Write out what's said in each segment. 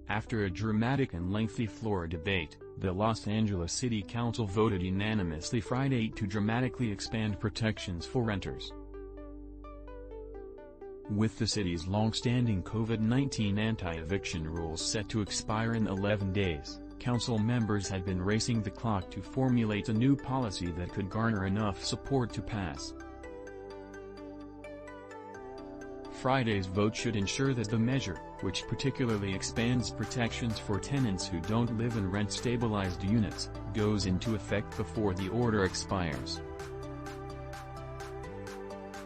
After a dramatic and lengthy floor debate, the Los Angeles City Council voted unanimously Friday to dramatically expand protections for renters. With the city's long-standing COVID-19 anti-eviction rules set to expire in 11 days, council members had been racing the clock to formulate a new policy that could garner enough support to pass. Friday's vote should ensure that the measure, which particularly expands protections for tenants who don't live in rent-stabilized units, goes into effect before the order expires.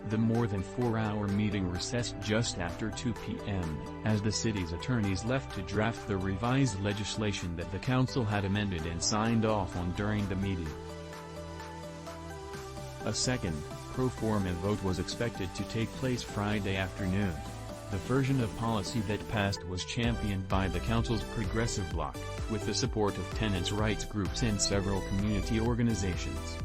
The more than 4-hour meeting recessed just after 2 p.m., as the city's attorneys left to draft the revised legislation that the council had amended and signed off on during the meeting. A second, pro forma vote was expected to take place Friday afternoon. The version of policy that passed was championed by the council's progressive bloc, with the support of tenants' rights groups and several community organizations.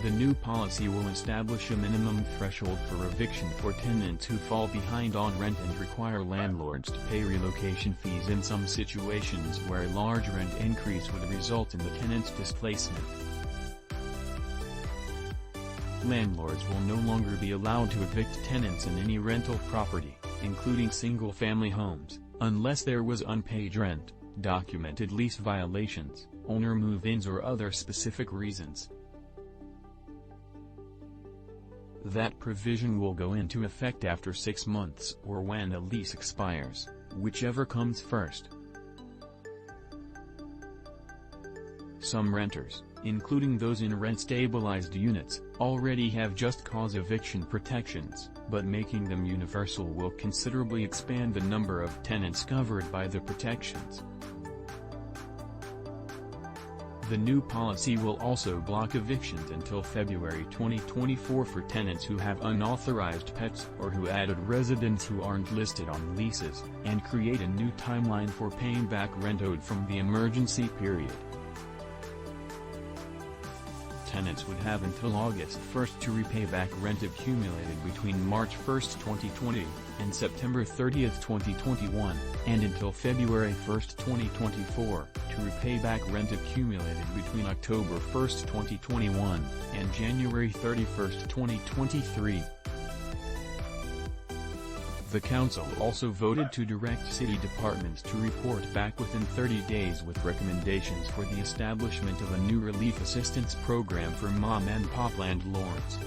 The new policy will establish a minimum threshold for eviction for tenants who fall behind on rent and require landlords to pay relocation fees in some situations where a large rent increase would result in the tenant's displacement. Landlords will no longer be allowed to evict tenants in any rental property, including single-family homes, unless there was unpaid rent, documented lease violations, owner move-ins or other specific reasons. That provision will go into effect after 6 months or when a lease expires, whichever comes first. Some renters, including those in rent-stabilized units, already have just cause eviction protections, but making them universal will considerably expand the number of tenants covered by the protections. The new policy will also block evictions until February 2024 for tenants who have unauthorized pets or who added residents who aren't listed on leases, and create a new timeline for paying back rent owed from the emergency period. Tenants would have until August 1 to repay back rent accumulated between March 1, 2020, and September 30, 2021, and until February 1, 2024, to repay back rent accumulated between October 1, 2021, and January 31, 2023. The council also voted to direct city departments to report back within 30 days with recommendations for the establishment of a new relief assistance program for mom-and-pop landlords.